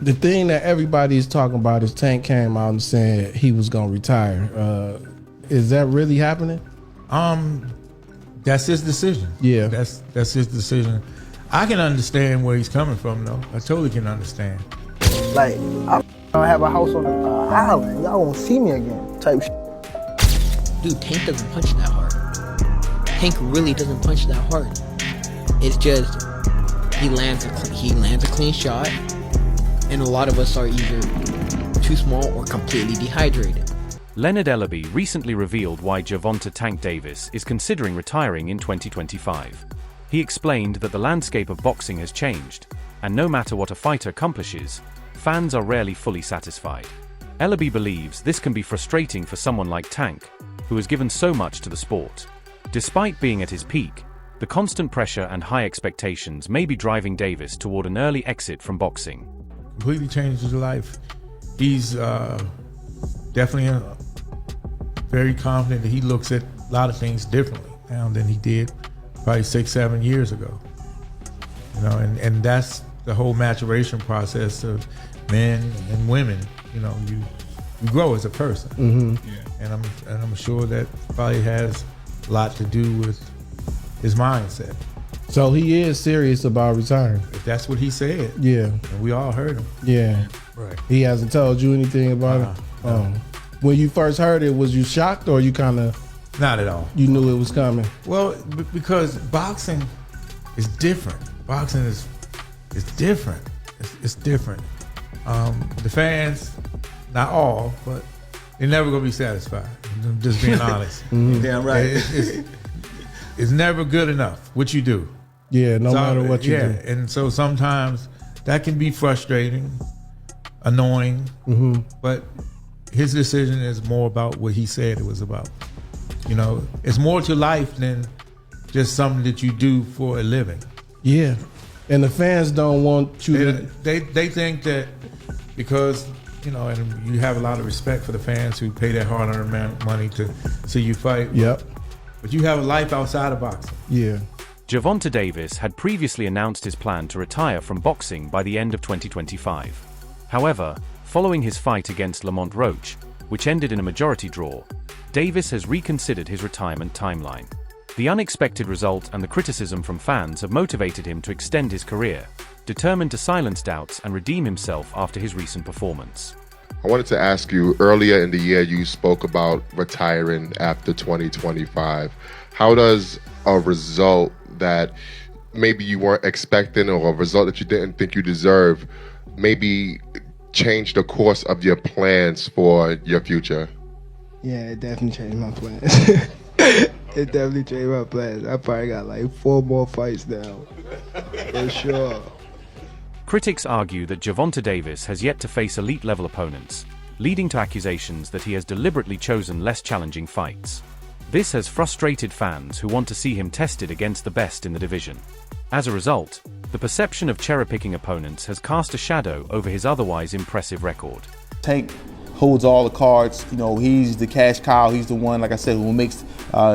The thing that everybody is talking about is Tank came out and said he was going to retire. Is that really happening? That's his decision. Yeah. That's his decision. I can understand where he's coming from, though. I totally can understand. Like, I have a house on an island. Y'all won't see me again, type shit. Dude, Tank doesn't punch that hard. Tank really doesn't punch that hard. It's just he lands a clean shot, and a lot of us are either too small or completely dehydrated. Leonard Ellerbe recently revealed why Gervonta "Tank" Davis is considering retiring in 2025. He explained that the landscape of boxing has changed, and no matter what a fighter accomplishes, fans are rarely fully satisfied. Ellerbe believes this can be frustrating for someone like Tank, who has given so much to the sport. Despite being at his peak, the constant pressure and high expectations may be driving Davis toward an early exit from boxing. Completely changed his life. He's definitely very confident that he looks at a lot of things differently now than he did probably 6-7 years ago. You know, and that's the whole maturation process of men and women. You know, you grow as a person. Mm-hmm. Yeah. And I'm sure that probably has a lot to do with his mindset. So he is serious about retiring. If that's what he said. Yeah. And we all heard him. Yeah. Right. He hasn't told you anything about it? No. When you first heard it, was you shocked or you kind of... Not at all. You knew it was coming? Well, because boxing is different. Boxing is different. It's different. The fans, not all, but they're never going to be satisfied. I'm just being honest. Mm-hmm. Damn right. It's never good enough what you do. Yeah, no matter what you do. And so sometimes that can be frustrating, annoying, but his decision is more about what he said it was about. You know, it's more to life than just something that you do for a living. Yeah, and the fans don't want you to... They think that because, you know, and you have a lot of respect for the fans who pay their hard-earned money to see you fight. Yep. But you have a life outside of boxing. Yeah. Gervonta Davis had previously announced his plan to retire from boxing by the end of 2025. However, following his fight against Lamont Roach, which ended in a majority draw, Davis has reconsidered his retirement timeline. The unexpected result and the criticism from fans have motivated him to extend his career, determined to silence doubts and redeem himself after his recent performance. I wanted to ask you, earlier in the year you spoke about retiring after 2025. How does a result that maybe you weren't expecting or a result that you didn't think you deserved maybe change the course of your plans for your future? Yeah, it definitely changed my plans. It definitely changed my plans. I probably got like 4 more fights now. For sure. Critics argue that Gervonta Davis has yet to face elite-level opponents, leading to accusations that he has deliberately chosen less challenging fights. This has frustrated fans who want to see him tested against the best in the division. As a result, the perception of cherry-picking opponents has cast a shadow over his otherwise impressive record. Tank holds all the cards. You know, he's the cash cow. He's the one, like I said, who makes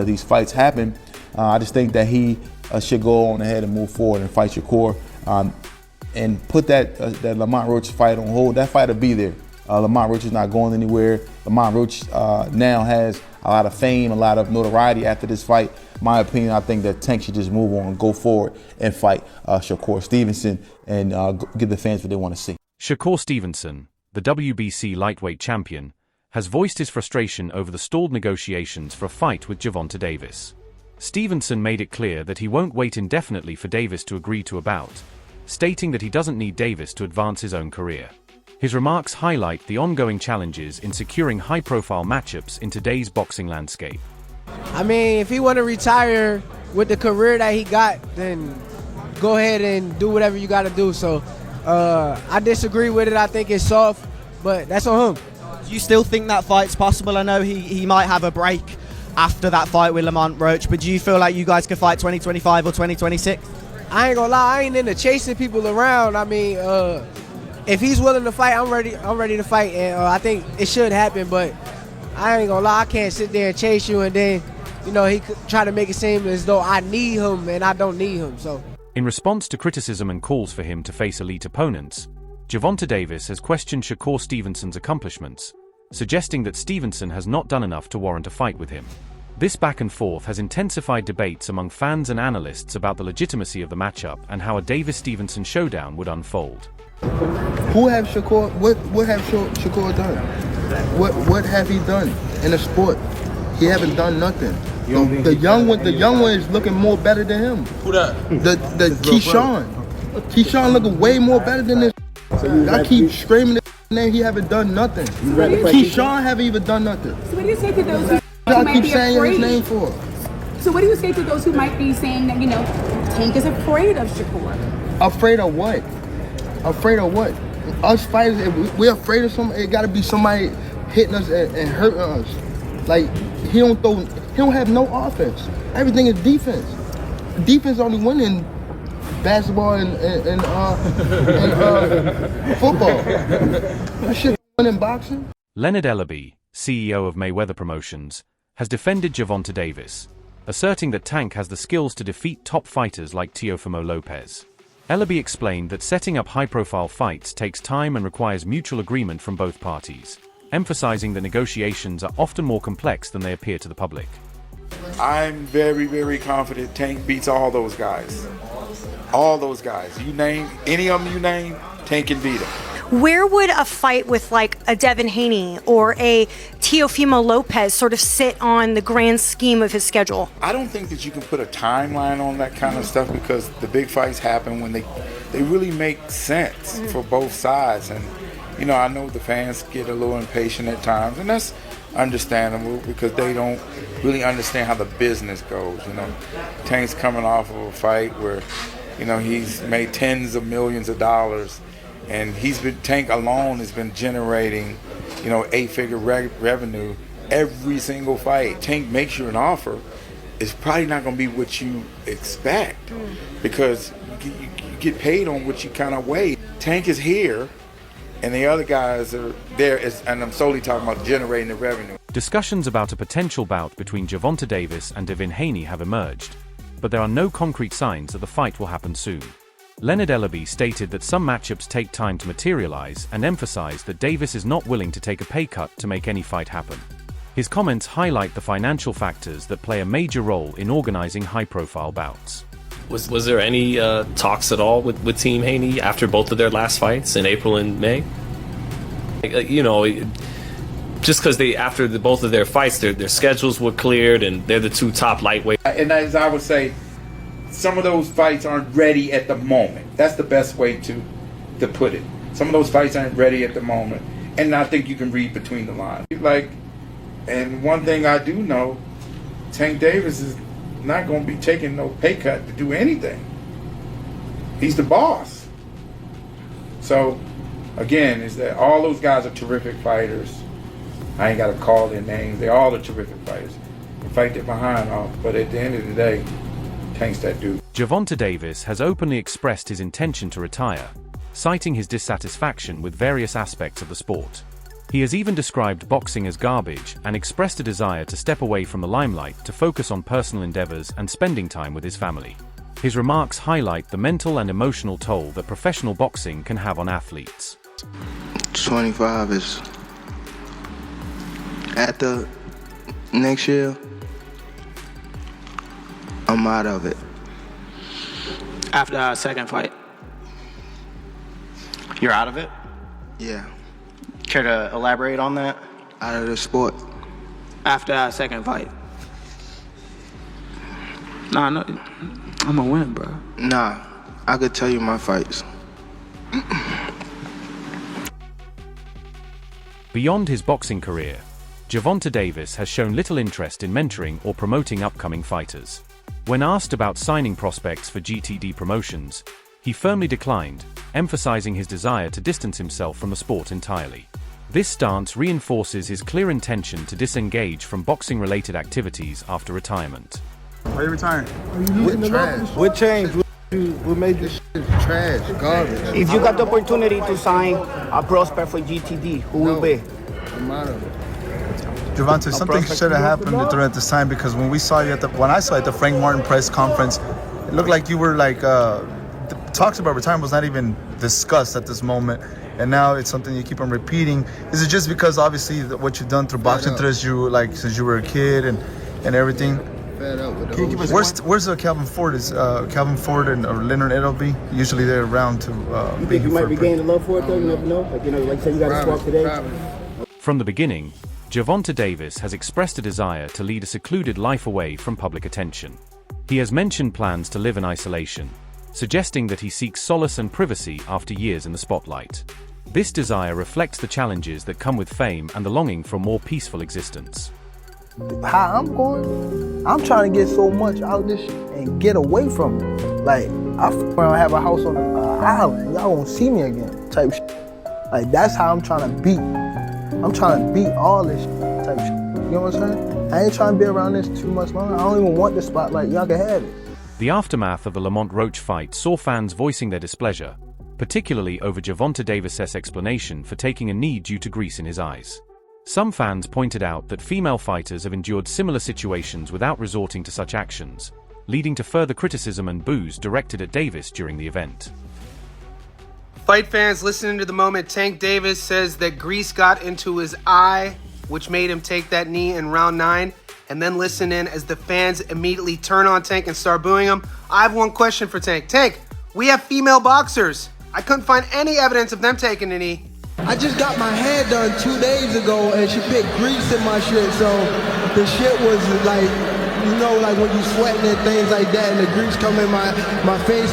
these fights happen. I just think that he should go on ahead and move forward and fight Shakur. And put that Lamont Roach fight on hold. That fight will be there. Lamont Roach is not going anywhere. Lamont Roach now has a lot of fame, a lot of notoriety after this fight. In my opinion, I think that Tank should just move on, go forward, and fight Shakur Stevenson and give the fans what they want to see. Shakur Stevenson, the WBC lightweight champion, has voiced his frustration over the stalled negotiations for a fight with Gervonta Davis. Stevenson made it clear that he won't wait indefinitely for Davis to agree to a bout, stating that he doesn't need Davis to advance his own career. His remarks highlight the ongoing challenges in securing high-profile matchups in today's boxing landscape. I mean, if he want to retire with the career that he got, then go ahead and do whatever you got to do. So I disagree with it. I think it's soft, but that's on him. Do you still think that fight's possible? I know he might have a break after that fight with Lamont Roach, but do you feel like you guys could fight 2025 or 2026? I ain't gonna lie, I ain't into chasing people around. I mean, if he's willing to fight, I'm ready to fight, and I think it should happen. But I ain't gonna lie, I can't sit there and chase you, and then, you know, he could try to make it seem as though I need him, and I don't need him. So, in response to criticism and calls for him to face elite opponents, Gervonta Davis has questioned Shakur Stevenson's accomplishments, suggesting that Stevenson has not done enough to warrant a fight with him. This back and forth has intensified debates among fans and analysts about the legitimacy of the matchup and how a Davis-Stevenson showdown would unfold. Who have Shakur? What have Shakur done? What have he done in the sport? He haven't done nothing. The young one is looking more better than him. Who that? The Keyshawn looking way more better than this. I keep screaming his name. He haven't done nothing. Keyshawn haven't even done nothing. So what do you say to those who I might keep be saying afraid? his name for? So what do you say to those who might be saying that, Tank is afraid of Shakur? Afraid of what? Afraid of what? Us fighters, if we're afraid of something, it gotta be somebody hitting us and hurting us. Like, he don't have no offense. Everything is defense. Defense only win in basketball and football. That shit win in boxing. Leonard Ellerbe, CEO of Mayweather Promotions, has defended Gervonta Davis, asserting that Tank has the skills to defeat top fighters like Teofimo Lopez. Ellerbe explained that setting up high-profile fights takes time and requires mutual agreement from both parties, emphasizing that negotiations are often more complex than they appear to the public. I'm very, very confident Tank beats all those guys. All those guys. You name, any of them you name, Tank can beat them. Where would a fight with like a Devin Haney or a Teofimo Lopez sort of sit on the grand scheme of his schedule? I don't think that you can put a timeline on that kind of stuff because the big fights happen when they really make sense for both sides. And, I know the fans get a little impatient at times, and that's understandable because they don't really understand how the business goes. Tank's coming off of a fight where, he's made tens of millions of dollars. And Tank alone has been generating, 8-figure revenue every single fight. Tank makes you an offer, it's probably not going to be what you expect because you get paid on what you kind of weigh. Tank is here, and the other guys are there, and I'm solely talking about generating the revenue. Discussions about a potential bout between Gervonta Davis and Devin Haney have emerged, but there are no concrete signs that the fight will happen soon. Leonard Ellerbe stated that some matchups take time to materialize and emphasized that Davis is not willing to take a pay cut to make any fight happen. His comments highlight the financial factors that play a major role in organizing high-profile bouts. Was there any talks at all with Team Haney after both of their last fights in April and May? Just because after both of their fights, their schedules were cleared and they're the two top lightweights. And as I would say, some of those fights aren't ready at the moment. That's the best way to put it. Some of those fights aren't ready at the moment. And I think you can read between the lines. And one thing I do know, Tank Davis is not going to be taking no pay cut to do anything. He's the boss. So, again, is that all those guys are terrific fighters. I ain't got to call their names. They all are terrific fighters. They fight their behind off. But at the end of the day, Tank's that dude. Gervonta Davis has openly expressed his intention to retire, citing his dissatisfaction with various aspects of the sport. He has even described boxing as garbage and expressed a desire to step away from the limelight to focus on personal endeavors and spending time with his family. His remarks highlight the mental and emotional toll that professional boxing can have on athletes. 25 is after next year. I'm out of it. After our second fight? You're out of it? Yeah. Care to elaborate on that? Out of the sport. After our second fight? Nah, no, I'm gonna win, bro. Nah, I could tell you my fights. Beyond his boxing career, Gervonta Davis has shown little interest in mentoring or promoting upcoming fighters. When asked about signing prospects for GTD Promotions, he firmly declined, emphasizing his desire to distance himself from the sport entirely. This stance reinforces his clear intention to disengage from boxing-related activities after retirement. Are you retiring? What trash? What changed? What made this shit trash, garbage? If you got the opportunity to sign a prospect for GTD, who will be? I'm out of it. Gervonta, something should have happened during this time because when I saw you at the Frank Martin press conference, it looked like you were talks about retirement was not even discussed at this moment, and now it's something you keep on repeating. Is it just because obviously what you've done through boxing since you were a kid and everything? Fed up with Where's Calvin Ford? Is Calvin Ford and or Leonard Ellerbe? Usually they're around to. You think you might regain the love for it though? You never know. Like you say, you got to swap today. From the beginning, Gervonta Davis has expressed a desire to lead a secluded life away from public attention. He has mentioned plans to live in isolation, suggesting that he seeks solace and privacy after years in the spotlight. This desire reflects the challenges that come with fame and the longing for a more peaceful existence. How I'm going, I'm trying to get so much out of this shit and get away from it. Like, I have a house on an island, y'all won't see me again, type shit. Like, that's how I'm trying to beat. I'm trying to beat all this shit, type shit. You know what I'm saying? I ain't trying to be around this too much longer. I don't even want the spotlight. Y'all can have it. The aftermath of the Lamont Roach fight saw fans voicing their displeasure, particularly over Gervonta Davis's explanation for taking a knee due to grease in his eyes. Some fans pointed out that female fighters have endured similar situations without resorting to such actions, leading to further criticism and boos directed at Davis during the event. Fight fans listening to the moment, Tank Davis says that grease got into his eye, which made him take that knee in round 9, and then listen in as the fans immediately turn on Tank and start booing him. I have one question for Tank. Tank, we have female boxers. I couldn't find any evidence of them taking a knee. I just got my hair done 2 days ago and she put grease in my shit, so the shit was like, like when you sweating and things like that and the grease come in my face,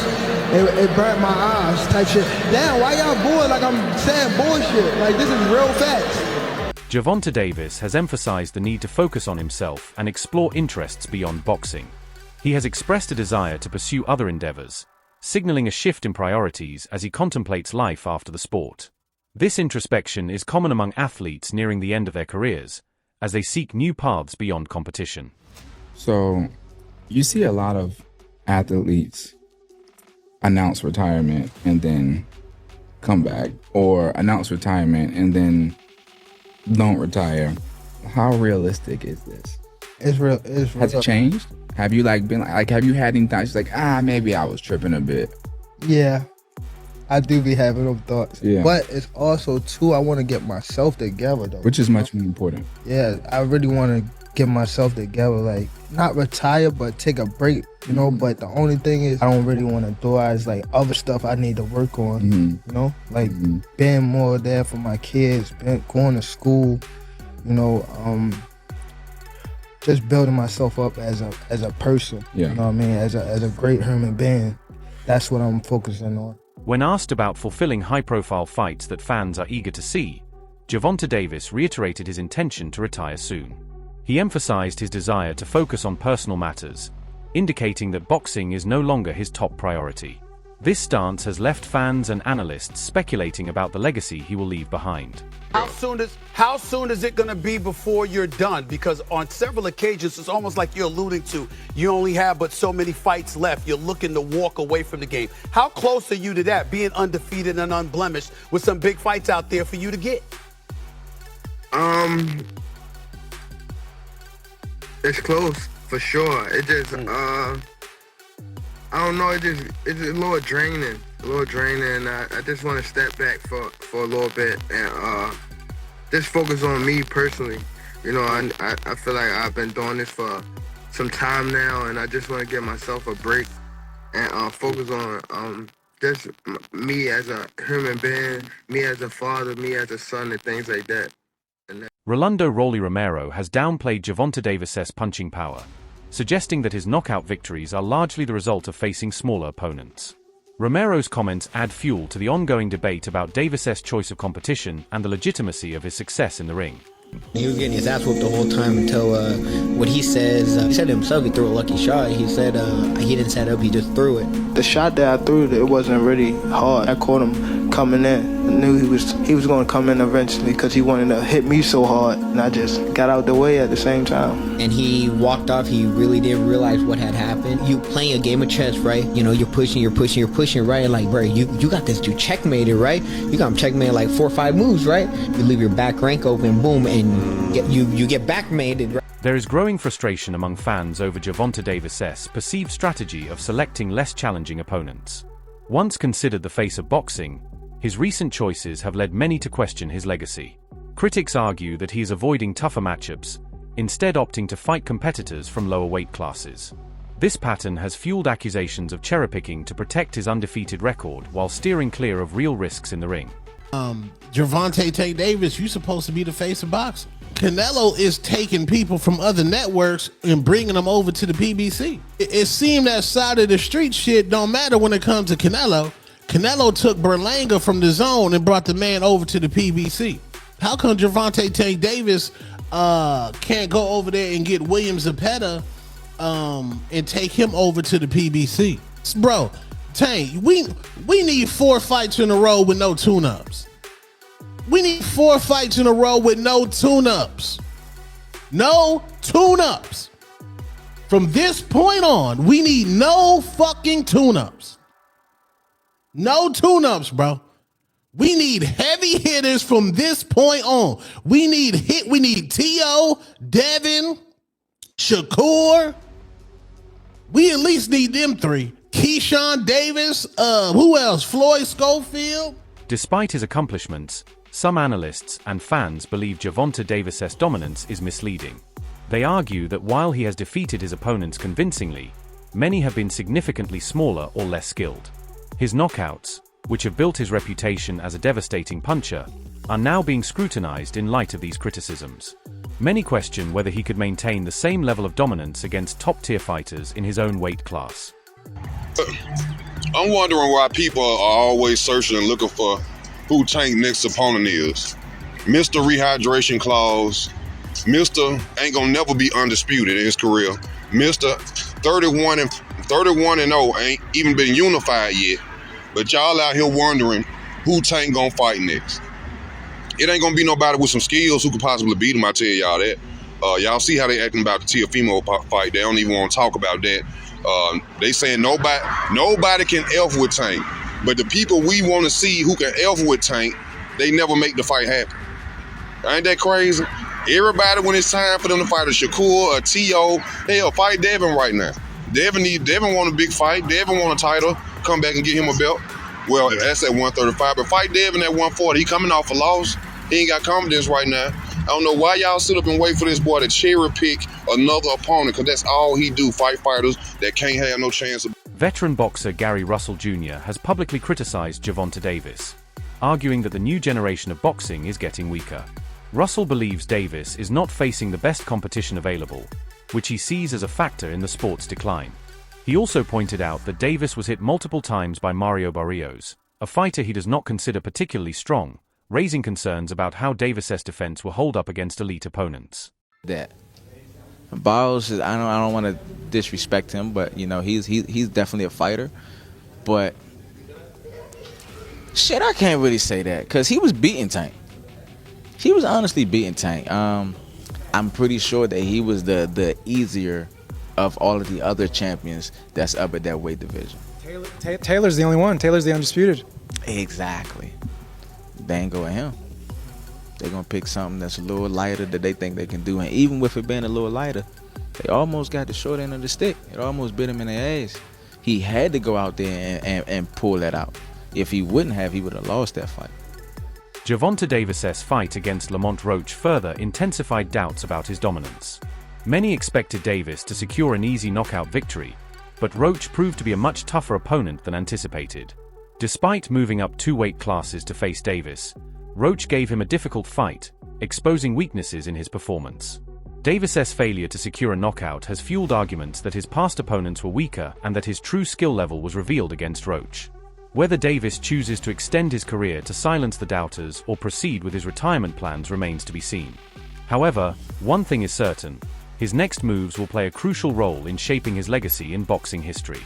it burnt my eyes type shit. Damn, why y'all booing like I'm saying bullshit? Like, this is real facts. Gervonta Davis has emphasized the need to focus on himself and explore interests beyond boxing. He has expressed a desire to pursue other endeavors, signaling a shift in priorities as he contemplates life after the sport. This introspection is common among athletes nearing the end of their careers, as they seek new paths beyond competition. So, you see a lot of athletes announce retirement and then come back, or announce retirement and then don't retire. How realistic is this? It's real. Has it changed? Have you been have you had any thoughts like, maybe I was tripping a bit? Yeah. I do be having them thoughts. Yeah. But it's also, too, I want to get myself together, though. Which is much more important. Yeah, I really want to get myself together. Like, not retire, but take a break, But the only thing is, I don't really want to do is, like, other stuff I need to work on, Like, being more there for my kids, going to school, just building myself up as a person, yeah. You know what I mean? As a great human being. That's what I'm focusing on. When asked about fulfilling high-profile fights that fans are eager to see, Gervonta Davis reiterated his intention to retire soon. He emphasized his desire to focus on personal matters, indicating that boxing is no longer his top priority. This stance has left fans and analysts speculating about the legacy he will leave behind. How soon is it going to be before you're done? Because on several occasions, it's almost like you're alluding to, you only have but so many fights left. You're looking to walk away from the game. How close are you to that, being undefeated and unblemished with some big fights out there for you to get? It's close, for sure. It just, I don't know, it's a little draining. I just want to step back for a little bit and just focus on me personally. I feel like I've been doing this for some time now, and I just want to give myself a break and focus on just me as a human being, me as a father, me as a son, and things like that. Rolando Rolly Romero has downplayed Gervonta Davis's punching power, suggesting that his knockout victories are largely the result of facing smaller opponents. Romero's comments add fuel to the ongoing debate about Davis's choice of competition and the legitimacy of his success in the ring. He was getting his ass whooped the whole time until what he says, he said himself he threw a lucky shot. He said he didn't set up, he just threw it. The shot that I threw, it wasn't really hard. I caught him coming in. I knew he was going to come in eventually because he wanted to hit me so hard, and I just got out the way at the same time. And he walked off. He really didn't realize what had happened. You playing a game of chess, right? You're pushing, right? Like, bro, you got this dude checkmated, right? You got him checkmated like 4 or 5 moves, right? You leave your back rank open, boom, and you get backmated, right? There is growing frustration among fans over Gervonta Davis's perceived strategy of selecting less challenging opponents. Once considered the face of boxing, his recent choices have led many to question his legacy. Critics argue that he is avoiding tougher matchups, instead opting to fight competitors from lower weight classes. This pattern has fueled accusations of cherry-picking to protect his undefeated record while steering clear of real risks in the ring. Gervonta Tank Davis, you're supposed to be the face of boxing. Canelo is taking people from other networks and bringing them over to the PBC. It seemed that side of the street shit don't matter when it comes to Canelo. Canelo took Berlanga from the Zone and brought the man over to the PBC. How come Gervonta Tank Davis can't go over there and get William Zepeda and take him over to the PBC? Bro, Tank, we need 4 fights in a row with no tune-ups. We need 4 fights in a row with no tune-ups. No tune-ups. From this point on, we need no fucking tune-ups. No tune-ups, bro. We need heavy hitters from this point on. We need T.O., Devin, Shakur. We at least need them 3. Keyshawn Davis, who else? Floyd Schofield. Despite his accomplishments, some analysts and fans believe Gervonta Davis' dominance is misleading. They argue that while he has defeated his opponents convincingly, many have been significantly smaller or less skilled. His knockouts, which have built his reputation as a devastating puncher, are now being scrutinized in light of these criticisms. Many question whether he could maintain the same level of dominance against top-tier fighters in his own weight class. I'm wondering why people are always searching and looking for who Tank's next opponent is. Mr. Rehydration Clause, Mr. ain't gonna never be undisputed in his career. Mr. 31 and 0 ain't even been unified yet. But y'all out here wondering who Tank gonna fight next. It ain't gonna be nobody with some skills who could possibly beat him, I tell y'all that. Y'all see how they acting about the Teofimo fight. They don't even want to talk about that. They saying nobody can F with Tank. But the people we want to see who can F with Tank, they never make the fight happen. Ain't that crazy? Everybody, when it's time for them to fight a Shakur, a T.O., hell, fight Devin right now. Devin want a big fight. Devin want a title. Come back and get him a belt. Well, that's at 135. But fight Devin at 140. He coming off a loss. He ain't got confidence right now. I don't know why y'all sit up and wait for this boy to cherry pick another opponent, because that's all he do, fight fighters that can't have no chance of. Veteran boxer Gary Russell Jr. has publicly criticized Gervonta Davis, arguing that the new generation of boxing is getting weaker. Russell believes Davis is not facing the best competition available, which he sees as a factor in the sport's decline. He also pointed out that Davis was hit multiple times by Mario Barrios, a fighter he does not consider particularly strong, raising concerns about how Davis' defense will hold up against elite opponents. That Barrios, I don't want to disrespect him, but you know he's definitely a fighter. But shit, I can't really say that because he was beating Tank. He was honestly beating Tank. I'm pretty sure that he was the easier of all of the other champions that's up at that weight division. Taylor's the only one. Taylor's the undisputed. Exactly. They ain't going him. They're going to pick something that's a little lighter that they think they can do. And even with it being a little lighter, they almost got the short end of the stick. It almost bit him in the ass. He had to go out there and pull that out. If he wouldn't have, he would have lost that fight. Gervonta Davis' fight against Lamont Roach further intensified doubts about his dominance. Many expected Davis to secure an easy knockout victory, but Roach proved to be a much tougher opponent than anticipated. Despite moving up 2 weight classes to face Davis, Roach gave him a difficult fight, exposing weaknesses in his performance. Davis' failure to secure a knockout has fueled arguments that his past opponents were weaker and that his true skill level was revealed against Roach. Whether Davis chooses to extend his career to silence the doubters or proceed with his retirement plans remains to be seen. However, one thing is certain: his next moves will play a crucial role in shaping his legacy in boxing history.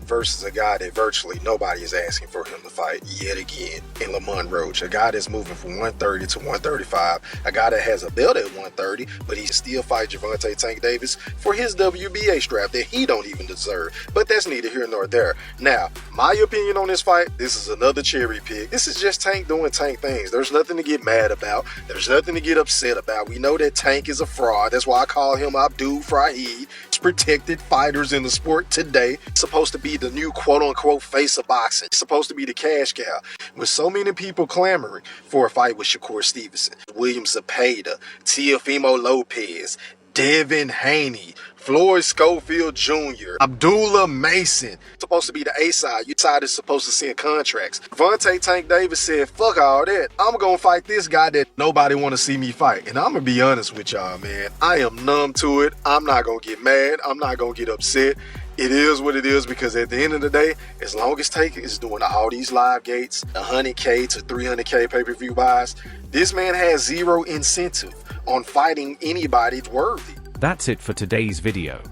Versus a guy that virtually nobody is asking for him to fight yet again in Lamont Roach. A guy that's moving from 130 to 135. A guy that has a belt at 130, but he still fight Gervonta Tank Davis for his WBA strap that he don't even deserve. But that's neither here nor there. Now, my opinion on this fight, this is another cherry pick. This is just Tank doing Tank things. There's nothing to get mad about. There's nothing to get upset about. We know that Tank is a fraud. That's why I call him Abdul Fraheed. Protected fighters in the sport today. Supposed to be be the new quote-unquote face of boxing. It's supposed to be the cash cow. With so many people clamoring for a fight with Shakur Stevenson, William Zepeda, Teofimo Lopez, Devin Haney, Floyd Schofield Jr., Abdullah Mason. Supposed to be the A side. Your side is supposed to send contracts. Gervonta Tank Davis said, fuck all that. I'm going to fight this guy that nobody want to see me fight. And I'm going to be honest with y'all, man. I am numb to it. I'm not going to get mad. I'm not going to get upset. It is what it is, because at the end of the day, as long as Tank is doing all these live gates, 100K to 300K pay-per-view buys, this man has zero incentive on fighting anybody worthy. That's it for today's video.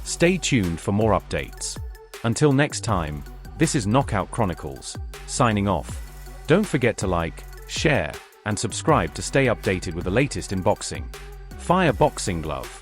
Stay tuned for more updates. Until next time, this is Knockout Chronicles, signing off. Don't forget to like, share, and subscribe to stay updated with the latest in boxing. Fire boxing glove.